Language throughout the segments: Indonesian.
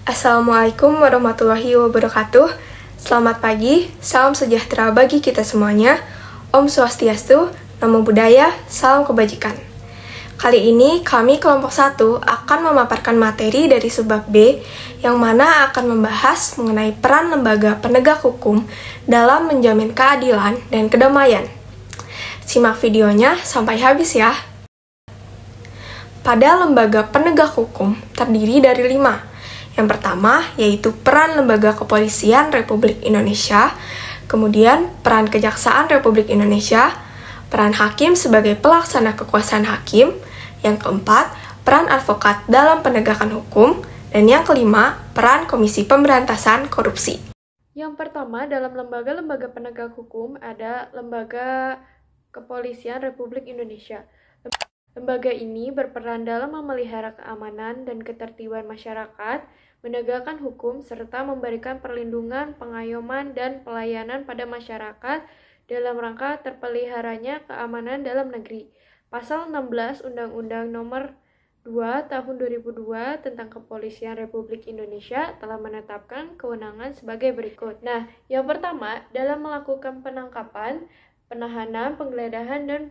Assalamualaikum warahmatullahi wabarakatuh. Selamat pagi, salam sejahtera bagi kita semuanya. Om Swastiastu, Namo Buddhaya, salam kebajikan. Kali ini kami kelompok 1 akan memaparkan materi dari subbab B yang mana akan membahas mengenai peran lembaga penegak hukum dalam menjamin keadilan dan kedamaian. Simak videonya sampai habis ya. Pada lembaga penegak hukum terdiri dari 5. Yang pertama yaitu peran Lembaga Kepolisian Republik Indonesia, kemudian peran Kejaksaan Republik Indonesia, peran hakim sebagai pelaksana kekuasaan hakim, yang keempat peran advokat dalam penegakan hukum, dan yang kelima peran Komisi Pemberantasan Korupsi. Yang pertama dalam lembaga-lembaga penegak hukum ada Lembaga Kepolisian Republik Indonesia. Lembaga ini berperan dalam memelihara keamanan dan ketertiban masyarakat, menegakkan hukum, serta memberikan perlindungan, pengayoman, dan pelayanan pada masyarakat dalam rangka terpeliharanya keamanan dalam negeri. Pasal 16 Undang-Undang Nomor 2 Tahun 2002 tentang Kepolisian Republik Indonesia telah menetapkan kewenangan sebagai berikut. Nah, yang pertama, dalam melakukan penangkapan, penahanan, penggeledahan, dan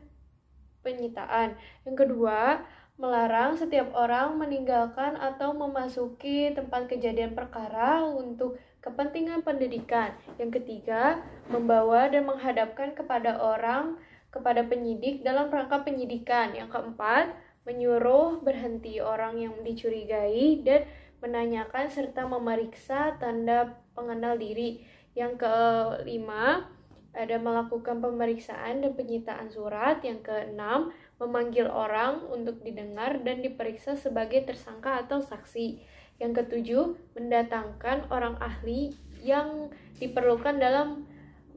penyitaan. Yang kedua, melarang setiap orang meninggalkan atau memasuki tempat kejadian perkara untuk kepentingan pendidikan. Yang ketiga, membawa dan menghadapkan kepada penyidik dalam rangka penyidikan. Yang keempat, menyuruh berhenti orang yang dicurigai dan menanyakan serta memeriksa tanda pengenal diri. Yang kelima, ada melakukan pemeriksaan dan penyitaan surat. Yang keenam, memanggil orang untuk didengar dan diperiksa sebagai tersangka atau saksi. Yang ketujuh, mendatangkan orang ahli yang diperlukan dalam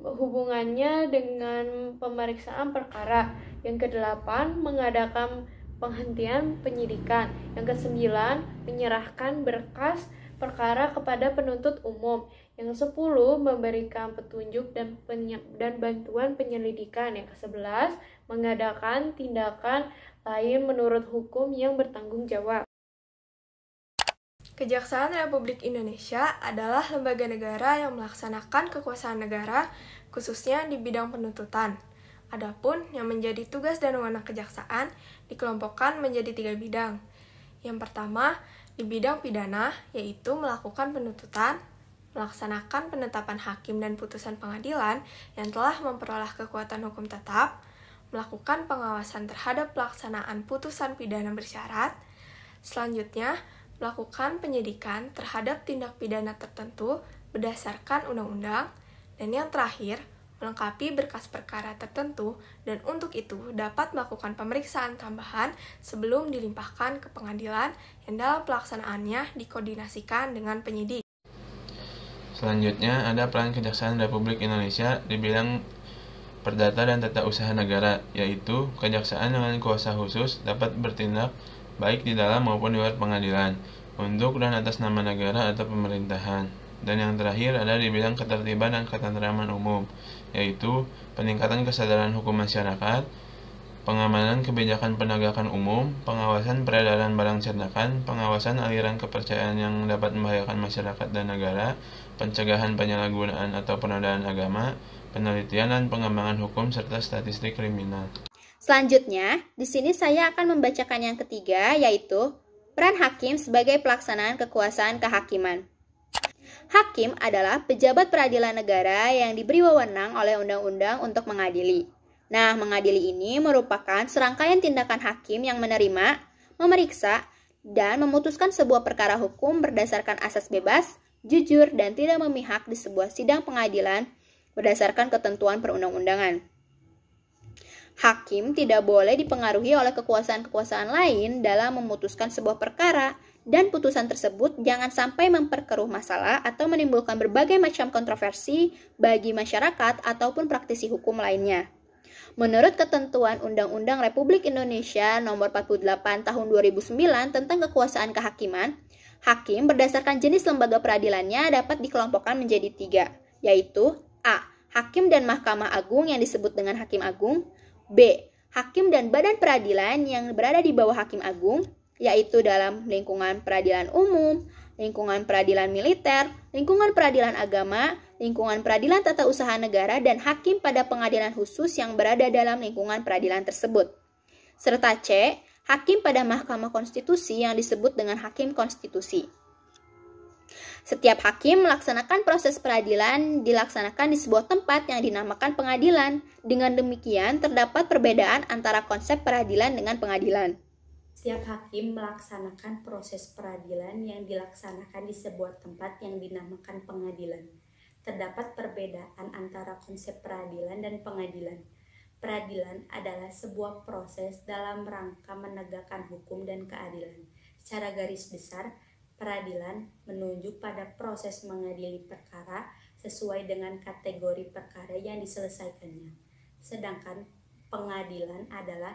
hubungannya dengan pemeriksaan perkara. Yang kedelapan, mengadakan penghentian penyidikan. Yang kesembilan, menyerahkan berkas perkara kepada penuntut umum. Yang 10, memberikan petunjuk dan bantuan penyelidikan. Yang ke-11, mengadakan tindakan lain menurut hukum yang bertanggung jawab. Kejaksaan Republik Indonesia adalah lembaga negara yang melaksanakan kekuasaan negara, khususnya di bidang penuntutan. Adapun yang menjadi tugas dan wewenang kejaksaan dikelompokkan menjadi 3 bidang. Yang pertama, di bidang pidana, yaitu melakukan penuntutan, melaksanakan penetapan hakim dan putusan pengadilan yang telah memperoleh kekuatan hukum tetap, melakukan pengawasan terhadap pelaksanaan putusan pidana bersyarat, selanjutnya melakukan penyidikan terhadap tindak pidana tertentu berdasarkan undang-undang, dan yang terakhir, melengkapi berkas perkara tertentu dan untuk itu dapat melakukan pemeriksaan tambahan sebelum dilimpahkan ke pengadilan yang dalam pelaksanaannya dikoordinasikan dengan penyidik. Selanjutnya ada peran Kejaksaan Republik Indonesia di bidang perdata dan tata usaha negara, yaitu kejaksaan dengan kuasa khusus dapat bertindak baik di dalam maupun di luar pengadilan untuk dan atas nama negara atau pemerintahan. Dan yang terakhir ada di bidang ketertiban dan ketentraman umum, yaitu peningkatan kesadaran hukum masyarakat, pengamanan kebijakan penegakan umum, pengawasan peredaran barang cetakan, pengawasan aliran kepercayaan yang dapat membahayakan masyarakat dan negara, pencegahan penyalahgunaan atau penodaan agama, penelitian dan pengembangan hukum, serta statistik kriminal. Selanjutnya, di sini saya akan membacakan yang ketiga, yaitu peran hakim sebagai pelaksanaan kekuasaan kehakiman. Hakim adalah pejabat peradilan negara yang diberi wewenang oleh undang-undang untuk mengadili. Nah, mengadili ini merupakan serangkaian tindakan hakim yang menerima, memeriksa, dan memutuskan sebuah perkara hukum berdasarkan asas bebas, jujur, dan tidak memihak di sebuah sidang pengadilan berdasarkan ketentuan perundang-undangan. Hakim tidak boleh dipengaruhi oleh kekuasaan-kekuasaan lain dalam memutuskan sebuah perkara, dan putusan tersebut jangan sampai memperkeruh masalah atau menimbulkan berbagai macam kontroversi bagi masyarakat ataupun praktisi hukum lainnya. Menurut ketentuan Undang-Undang Republik Indonesia Nomor 48 Tahun 2009 tentang kekuasaan kehakiman, hakim berdasarkan jenis lembaga peradilannya dapat dikelompokkan menjadi 3, yaitu A. Hakim dan Mahkamah Agung yang disebut dengan Hakim Agung, B. Hakim dan badan peradilan yang berada di bawah Hakim Agung, yaitu dalam lingkungan peradilan umum, lingkungan peradilan militer, lingkungan peradilan agama, lingkungan peradilan tata usaha negara, dan hakim pada pengadilan khusus yang berada dalam lingkungan peradilan tersebut. Serta C, hakim pada Mahkamah Konstitusi yang disebut dengan hakim konstitusi. Setiap hakim melaksanakan proses peradilan dilaksanakan di sebuah tempat yang dinamakan pengadilan. Dengan demikian, terdapat perbedaan antara konsep peradilan dengan pengadilan. Setiap hakim melaksanakan proses peradilan yang dilaksanakan di sebuah tempat yang dinamakan pengadilan. Terdapat perbedaan antara konsep peradilan dan pengadilan. Peradilan adalah sebuah proses dalam rangka menegakkan hukum dan keadilan. Secara garis besar, peradilan menunjuk pada proses mengadili perkara sesuai dengan kategori perkara yang diselesaikannya. Sedangkan pengadilan adalah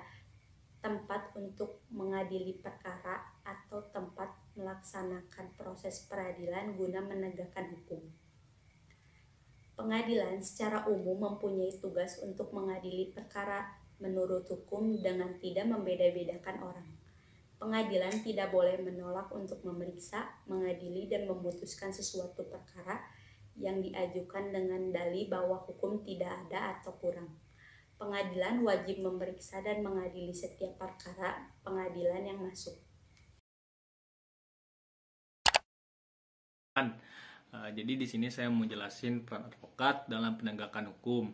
tempat untuk mengadili perkara atau tempat melaksanakan proses peradilan guna menegakkan hukum. Pengadilan secara umum mempunyai tugas untuk mengadili perkara menurut hukum dengan tidak membeda-bedakan orang. Pengadilan tidak boleh menolak untuk memeriksa, mengadili, dan memutuskan sesuatu perkara yang diajukan dengan dalih bahwa hukum tidak ada atau kurang. Pengadilan wajib memeriksa dan mengadili setiap perkara pengadilan yang masuk. Jadi di sini saya mau jelasin peran advokat dalam penegakan hukum.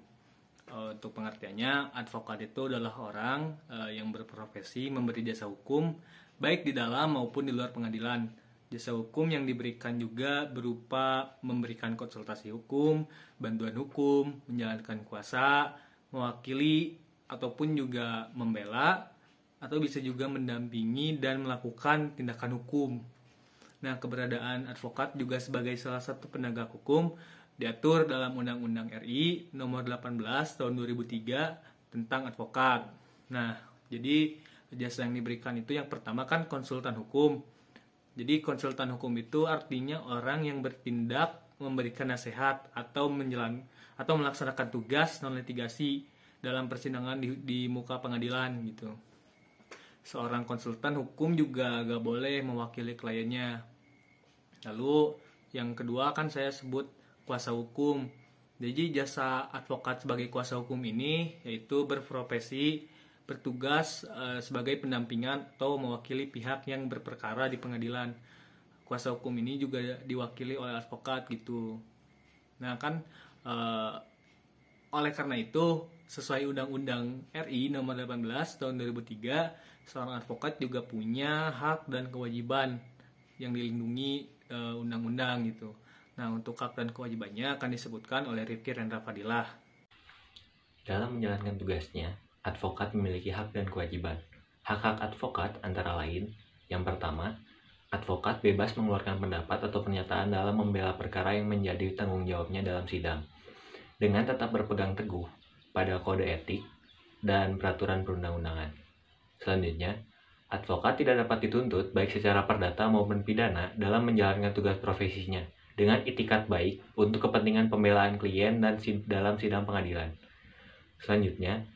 Untuk pengertiannya, advokat itu adalah orang yang berprofesi memberi jasa hukum baik di dalam maupun di luar pengadilan. Jasa hukum yang diberikan juga berupa memberikan konsultasi hukum, bantuan hukum, menjalankan kuasa, mewakili ataupun juga membela, atau bisa juga mendampingi dan melakukan tindakan hukum. Nah, keberadaan advokat juga sebagai salah satu penegak hukum diatur dalam Undang-Undang RI Nomor 18 Tahun 2003 tentang advokat. Nah, jadi jasa yang diberikan itu yang pertama kan konsultan hukum. Jadi konsultan hukum itu artinya orang yang bertindak memberikan nasihat atau melaksanakan tugas non litigasi dalam persidangan di muka pengadilan gitu. Seorang konsultan hukum juga gak boleh mewakili kliennya. Lalu yang kedua kan saya sebut kuasa hukum. Jadi jasa advokat sebagai kuasa hukum ini yaitu berprofesi bertugas sebagai pendampingan atau mewakili pihak yang berperkara di pengadilan. Kuasa hukum ini juga diwakili oleh advokat gitu. Nah kan oleh karena itu sesuai Undang-Undang RI Nomor 18 Tahun 2003, seorang advokat juga punya hak dan kewajiban yang dilindungi undang-undang gitu. Nah, untuk hak dan kewajibannya akan disebutkan oleh Rifki Rendra Fadilah. Dalam menjalankan tugasnya, advokat memiliki hak dan kewajiban. Hak-hak advokat antara lain, yang pertama, advokat bebas mengeluarkan pendapat atau pernyataan dalam membela perkara yang menjadi tanggung jawabnya dalam sidang, dengan tetap berpegang teguh pada kode etik dan peraturan perundang-undangan. Selanjutnya, advokat tidak dapat dituntut baik secara perdata maupun pidana dalam menjalankan tugas profesinya dengan itikat baik untuk kepentingan pembelaan klien dan dalam sidang pengadilan. Selanjutnya,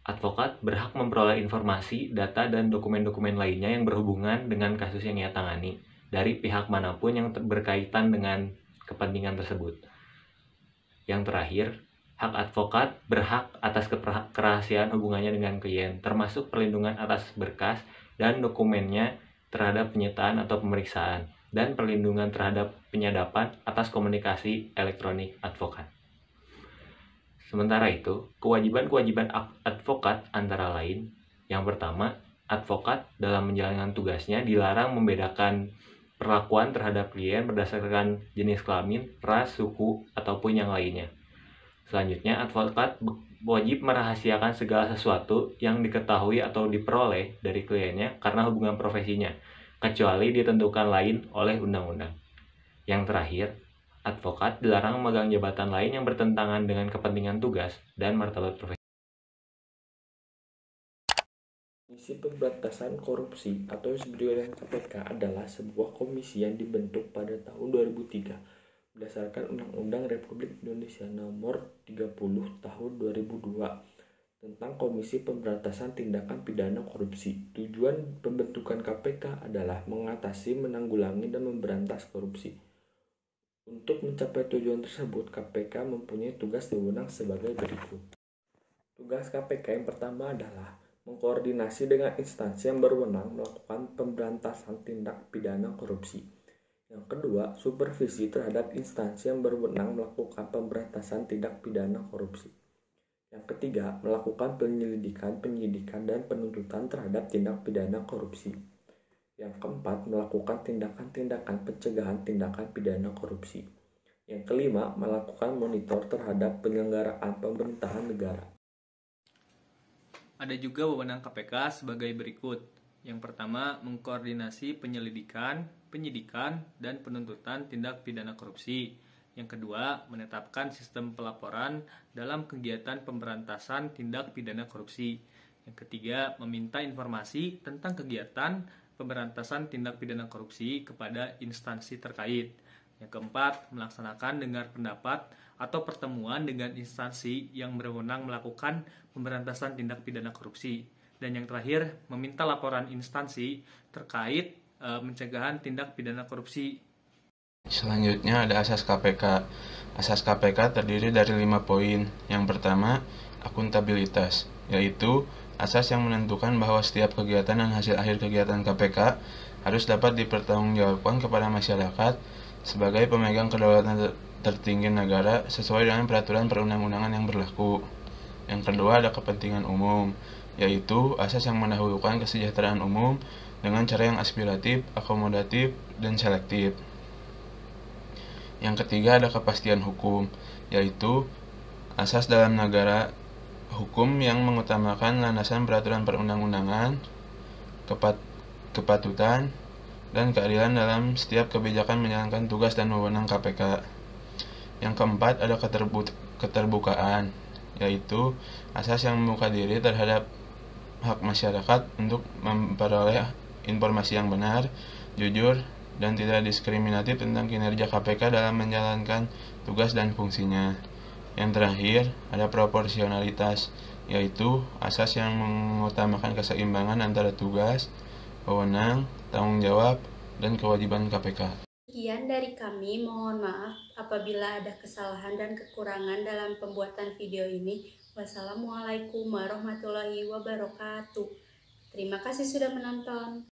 advokat berhak memperoleh informasi, data, dan dokumen-dokumen lainnya yang berhubungan dengan kasus yang ia tangani dari pihak manapun yang berkaitan dengan kepentingan tersebut. Yang terakhir, hak advokat berhak atas kerahasiaan hubungannya dengan klien, termasuk perlindungan atas berkas dan dokumennya terhadap penyitaan atau pemeriksaan, dan perlindungan terhadap penyadapan atas komunikasi elektronik advokat. Sementara itu, kewajiban-kewajiban advokat antara lain, yang pertama, advokat dalam menjalankan tugasnya dilarang membedakan perlakuan terhadap klien berdasarkan jenis kelamin, ras, suku, ataupun yang lainnya. Selanjutnya, advokat wajib merahasiakan segala sesuatu yang diketahui atau diperoleh dari kliennya karena hubungan profesinya, kecuali ditentukan lain oleh undang-undang. Yang terakhir, advokat dilarang memegang jabatan lain yang bertentangan dengan kepentingan tugas dan martabat profesi. Komisi Pemberantasan Korupsi atau disebut dengan KPK adalah sebuah komisi yang dibentuk pada tahun 2003 berdasarkan Undang-Undang Republik Indonesia Nomor 30 Tahun 2002 tentang Komisi Pemberantasan Tindakan Pidana Korupsi. Tujuan pembentukan KPK adalah mengatasi, menanggulangi, dan memberantas korupsi. Untuk mencapai tujuan tersebut, KPK mempunyai tugas dan wewenang sebagai berikut. Tugas KPK yang pertama adalah mengkoordinasi dengan instansi yang berwenang melakukan pemberantasan tindak pidana korupsi. Yang kedua, supervisi terhadap instansi yang berwenang melakukan pemberantasan tindak pidana korupsi. Yang ketiga, melakukan penyelidikan, penyidikan, dan penuntutan terhadap tindak pidana korupsi. Yang keempat, melakukan tindakan-tindakan pencegahan tindakan pidana korupsi. Yang kelima, melakukan monitor terhadap penyelenggaraan pemerintahan negara. Ada juga wewenang KPK sebagai berikut. Yang pertama, mengkoordinasi penyelidikan, penyidikan, dan penuntutan tindak pidana korupsi. Yang kedua, menetapkan sistem pelaporan dalam kegiatan pemberantasan tindak pidana korupsi. Yang ketiga, meminta informasi tentang kegiatan pemberantasan tindak pidana korupsi kepada instansi terkait. Yang keempat, melaksanakan dengar pendapat atau pertemuan dengan instansi yang berwenang melakukan pemberantasan tindak pidana korupsi. Dan yang terakhir, meminta laporan instansi terkait pencegahan tindak pidana korupsi. Selanjutnya ada asas KPK. Asas KPK terdiri dari 5 poin. Yang pertama, akuntabilitas, yaitu asas yang menentukan bahwa setiap kegiatan dan hasil akhir kegiatan KPK harus dapat dipertanggungjawabkan kepada masyarakat sebagai pemegang kedaulatan tertinggi negara sesuai dengan peraturan perundang-undangan yang berlaku. Yang kedua ada kepentingan umum, yaitu asas yang mendahulukan kesejahteraan umum dengan cara yang aspiratif, akomodatif, dan selektif. Yang ketiga ada kepastian hukum, yaitu asas dalam negara hukum yang mengutamakan landasan peraturan perundang-undangan, kepatutan, dan keadilan dalam setiap kebijakan menjalankan tugas dan wewenang KPK. Yang keempat ada keterbukaan, yaitu asas yang membuka diri terhadap hak masyarakat untuk memperoleh informasi yang benar, jujur, dan tidak diskriminatif tentang kinerja KPK dalam menjalankan tugas dan fungsinya. Yang terakhir, ada proporsionalitas, yaitu asas yang mengutamakan keseimbangan antara tugas, wewenang, tanggung jawab, dan kewajiban KPK. Sekian dari kami, mohon maaf apabila ada kesalahan dan kekurangan dalam pembuatan video ini. Wassalamualaikum warahmatullahi wabarakatuh. Terima kasih sudah menonton.